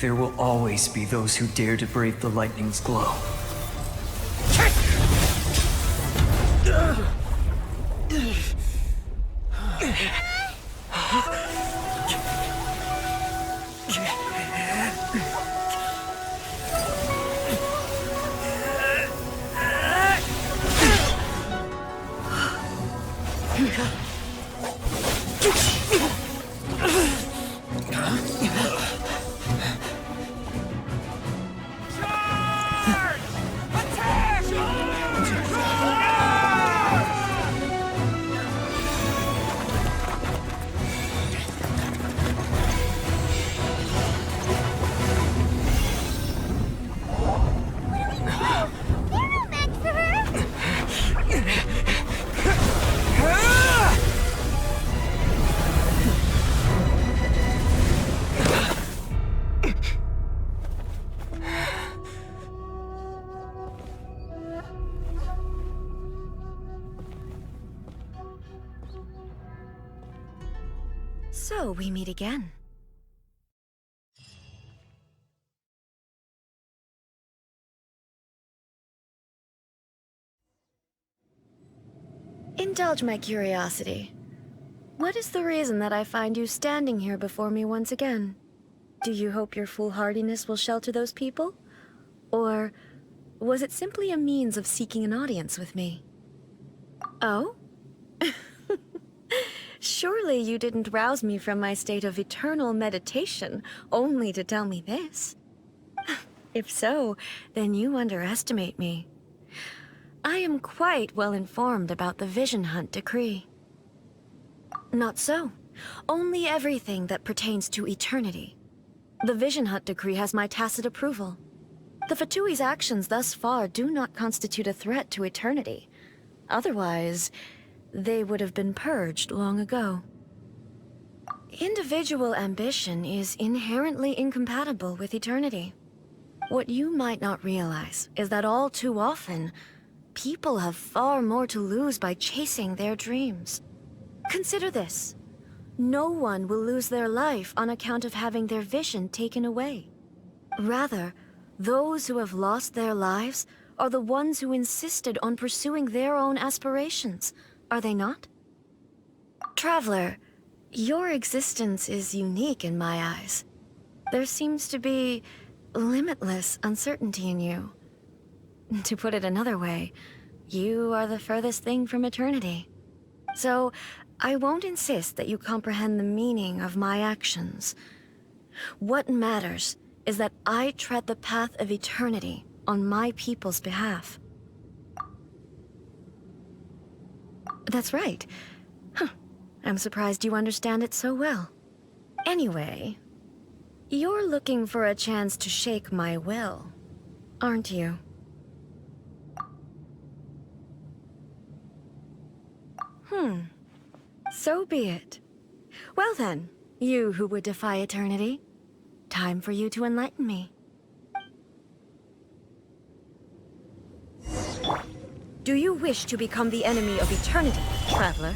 There will always be those who dare to brave the lightning's glow. So we meet again. Indulge my curiosity. What is the reason that I find you standing here before me once again? Do you hope your foolhardiness will shelter those people? Or was it simply a means of seeking an audience with me? Oh? Surely you didn't rouse me from my state of eternal meditation only to tell me this. If so, then you underestimate me. I am quite well informed about the Vision Hunt decree. Not so. Only everything that pertains to eternity. The Vision Hunt decree has my tacit approval. The Fatui's actions thus far do not constitute a threat to eternity. Otherwise, they would have been purged long ago. Individual ambition is inherently incompatible with eternity. What you might not realize is that all too often, people have far more to lose by chasing their dreams. Consider this. No one will lose their life on account of having their vision taken away. Rather, those who have lost their lives are the ones who insisted on pursuing their own aspirations. Are they not? Traveler, your existence is unique in my eyes. There seems to be limitless uncertainty in you. To put it another way, you are the furthest thing from eternity. So, I won't insist that you comprehend the meaning of my actions. What matters is that I tread the path of eternity on my people's behalf. That's right. Huh. I'm surprised you understand it so well. Anyway, you're looking for a chance to shake my will, aren't you? So be it. Well then, you who would defy eternity, time for you to enlighten me. Do you wish to become the enemy of eternity, traveler?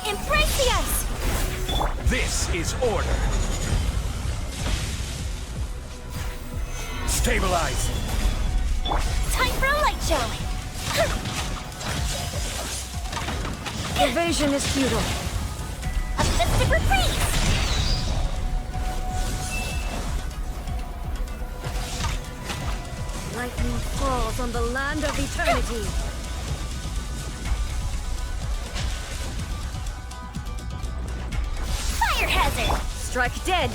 Embrace the ice! This is order. Stabilize. Time for a light show! Evasion is futile. A festive reprise! Lightning falls on the land of eternity. Fire hazard! Strike dead.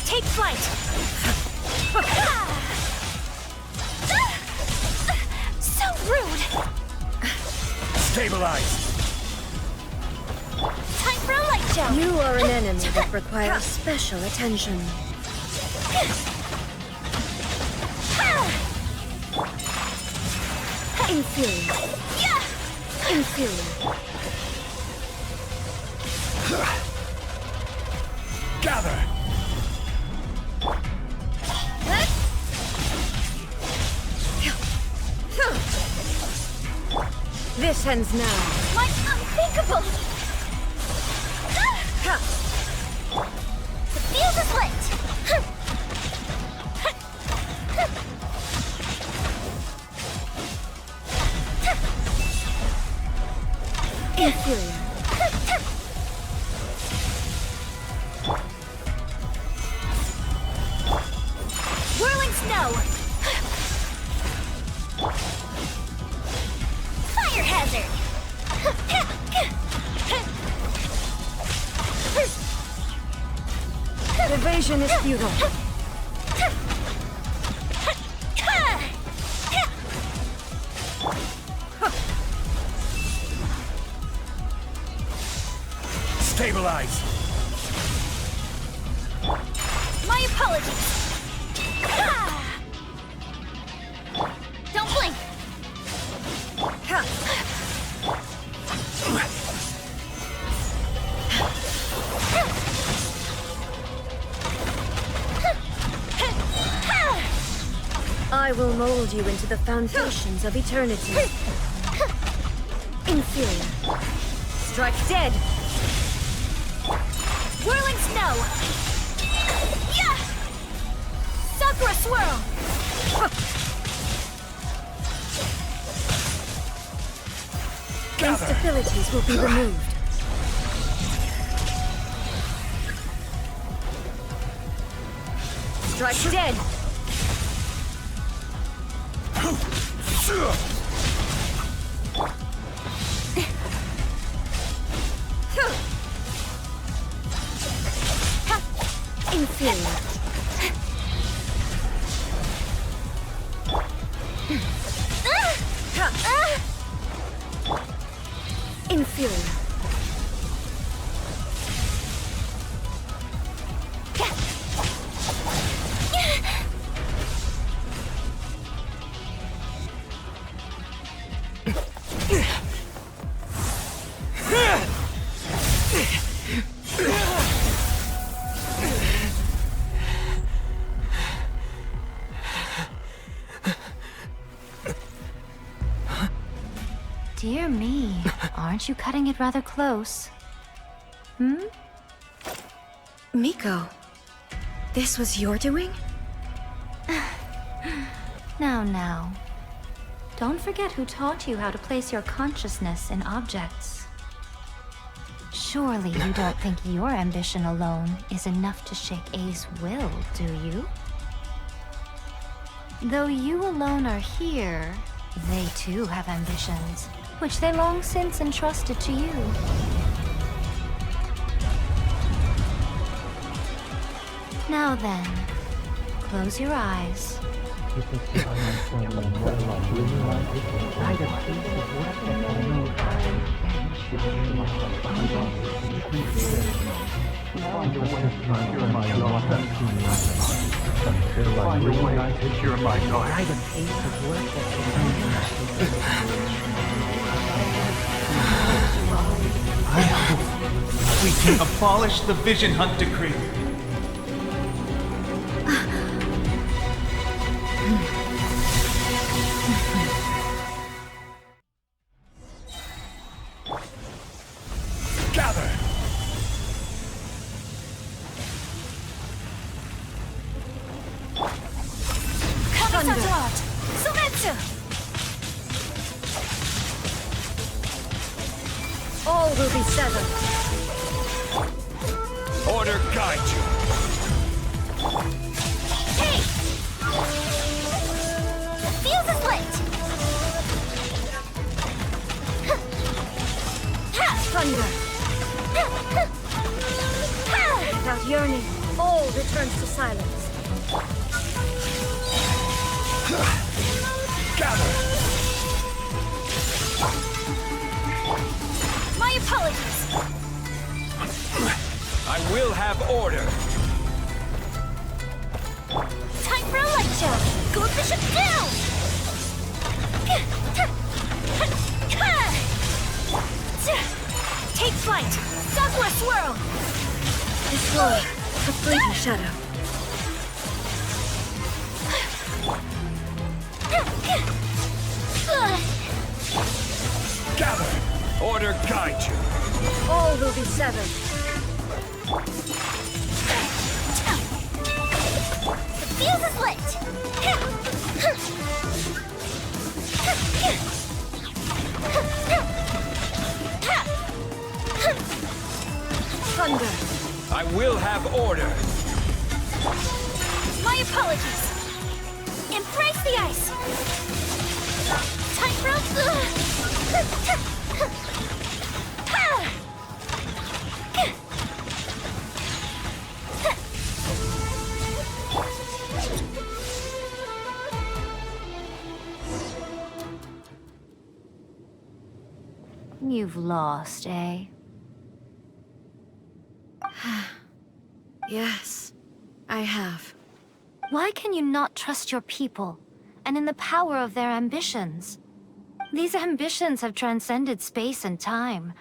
Take flight! So rude! Stabilize. Time for a light show! You are an enemy that requires special attention. Inferior. Inferior. Gather. This ends now. Like unthinkable! The fuse is lit! Inferior. Whirling snow! Fire hazard! Evasion is futile. Stabilize! My apologies! Don't blink! I will mold you into the foundations of eternity. Inferior. Strike dead! Whirling snow! Yeah! Sakura swirl! Instabilities will be removed. Strike dead! Inferior. Inferior. Dear me, aren't you cutting it rather close? Miko, this was your doing? Now. Don't forget who taught you how to place your consciousness in objects. Surely you don't think your ambition alone is enough to shake A's will, do you? Though you alone are here, they too have ambitions, which they long since entrusted to you. Now then, close your eyes. We can abolish the Vision Hunt Decree. Gather! Kamisatort! Sumetsu! All will be severed. Order guide you. Hey! The fuse is lit! Thunder. Without yearning, all returns to silence. Gather! My apologies! I will have order. Time for a light show! Go bishop down! Take flight! Sakura swirl! Destroy the fleeting shadow. Gather! Order guide you! All will be severed. The fuse is lit! Thunder. I will have order! My apologies! Embrace the ice! Tightrope! You've lost, eh? Yes, I have. Why can you not trust your people, and in the power of their ambitions? These ambitions have transcended space and time.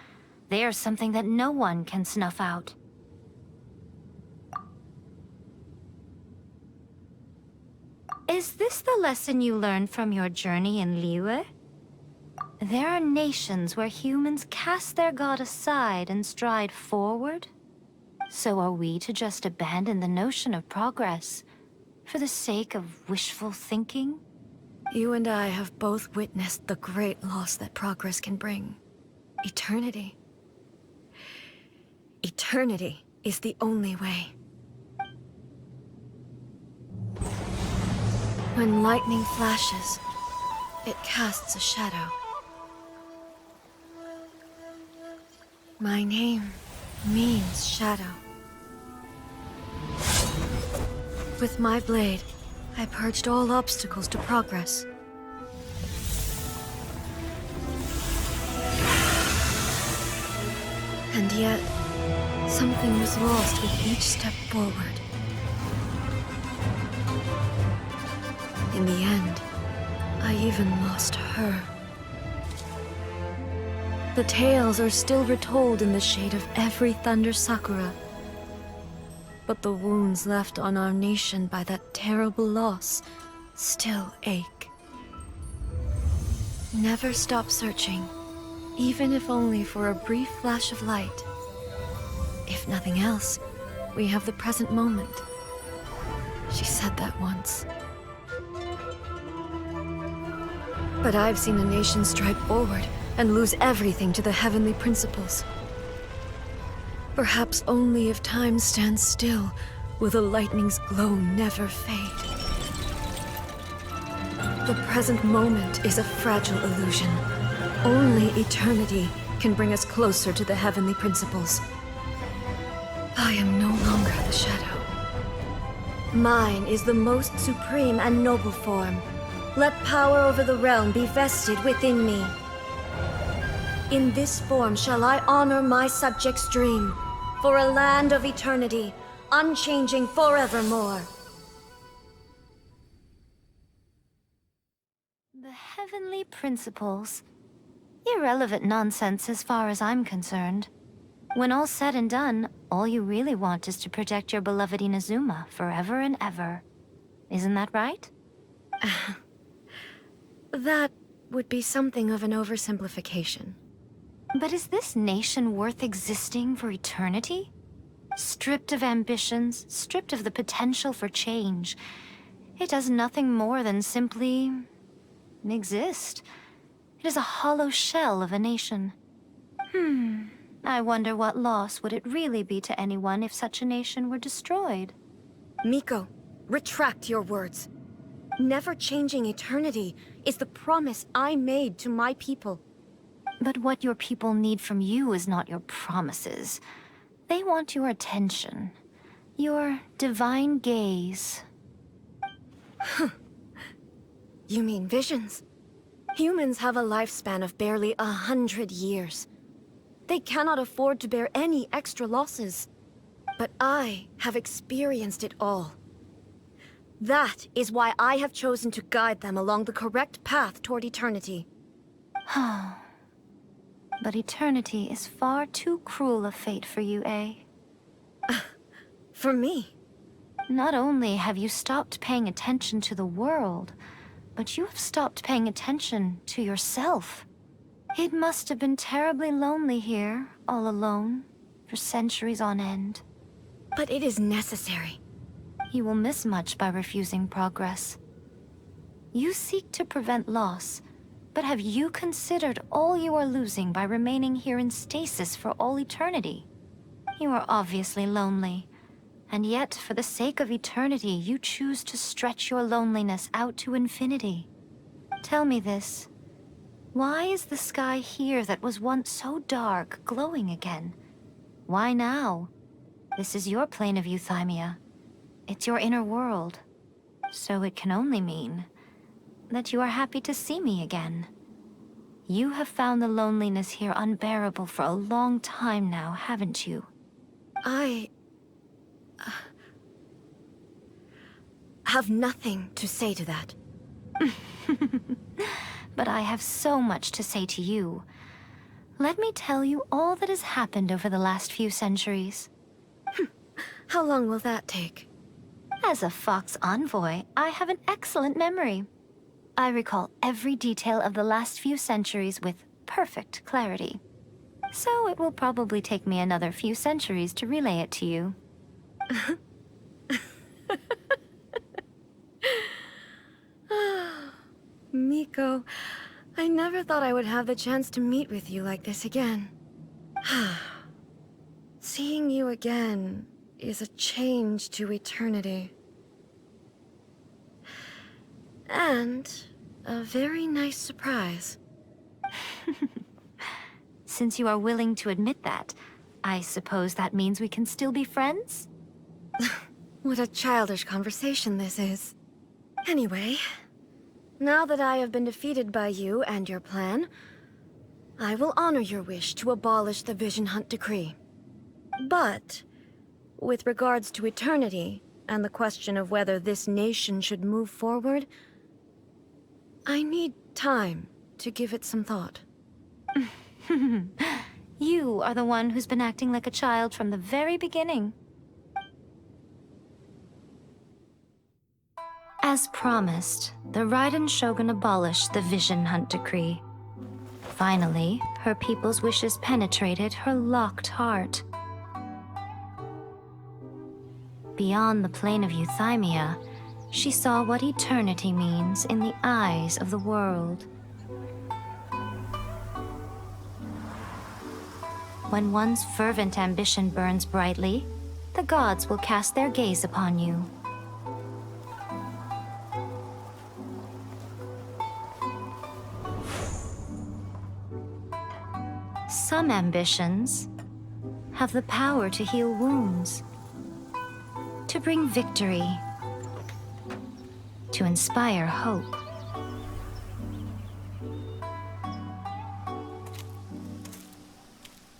They are something that no one can snuff out. Is this the lesson you learned from your journey in Liyue? There are nations where humans cast their god aside and stride forward. So are we to just abandon the notion of progress for the sake of wishful thinking? You and I have both witnessed the great loss that progress can bring. Eternity. Eternity is the only way. When lightning flashes, it casts a shadow. My name means shadow. With my blade, I purged all obstacles to progress. And yet, something was lost with each step forward. In the end, I even lost her. The tales are still retold in the shade of every Thunder Sakura. But the wounds left on our nation by that terrible loss still ache. Never stop searching, even if only for a brief flash of light. If nothing else, we have the present moment. She said that once. But I've seen a nation stride forward and lose everything to the heavenly principles. Perhaps only if time stands still will the lightning's glow never fade. The present moment is a fragile illusion. Only eternity can bring us closer to the heavenly principles. I am no longer the shadow. Mine is the most supreme and noble form. Let power over the realm be vested within me. In this form shall I honor my subjects' dream, for a land of eternity, unchanging forevermore. The heavenly principles. Irrelevant nonsense as far as I'm concerned. When all's said and done, all you really want is to protect your beloved Inazuma forever and ever. Isn't that right? That would be something of an oversimplification. But is this nation worth existing for eternity? Stripped of ambitions, stripped of the potential for change, it does nothing more than simply exist. It is a hollow shell of a nation. I wonder what loss would it really be to anyone if such a nation were destroyed? Miko, retract your words. Never changing eternity is the promise I made to my people. But what your people need from you is not your promises. They want your attention. Your divine gaze. You mean visions? Humans have a lifespan of barely 100 years. They cannot afford to bear any extra losses. But I have experienced it all. That is why I have chosen to guide them along the correct path toward eternity. But eternity is far too cruel a fate for you, eh? For me? Not only have you stopped paying attention to the world, but you have stopped paying attention to yourself. It must have been terribly lonely here, all alone, for centuries on end. But it is necessary. You will miss much by refusing progress. You seek to prevent loss, but have you considered all you are losing by remaining here in stasis for all eternity? You are obviously lonely, and yet for the sake of eternity, you choose to stretch your loneliness out to infinity. Tell me this. Why is the sky here that was once so dark glowing again? Why now? This is your plane of euthymia. It's your inner world. So it can only mean that you are happy to see me again. You have found the loneliness here unbearable for a long time now, haven't you? I have nothing to say to that. But I have so much to say to you. Let me tell you all that has happened over the last few centuries. How long will that take? As a Fox envoy, I have an excellent memory. I recall every detail of the last few centuries with perfect clarity. So it will probably take me another few centuries to relay it to you. Miko, I never thought I would have the chance to meet with you like this again. Seeing you again is a change to eternity. And a very nice surprise. Since you are willing to admit that, I suppose that means we can still be friends? What a childish conversation this is. Anyway, now that I have been defeated by you and your plan, I will honor your wish to abolish the Vision Hunt Decree. But, with regards to eternity, and the question of whether this nation should move forward, I need time to give it some thought. You are the one who's been acting like a child from the very beginning. As promised, the Raiden Shogun abolished the Vision Hunt Decree. Finally, her people's wishes penetrated her locked heart. Beyond the plane of euthymia, she saw what eternity means in the eyes of the world. When one's fervent ambition burns brightly, the gods will cast their gaze upon you. Some ambitions have the power to heal wounds, to bring victory, to inspire hope.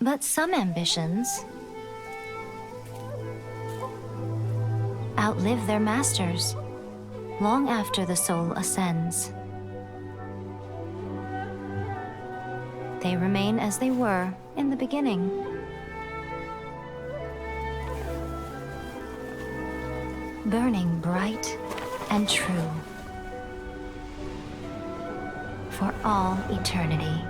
But some ambitions outlive their masters long after the soul ascends. They remain as they were in the beginning. Burning bright and true for all eternity.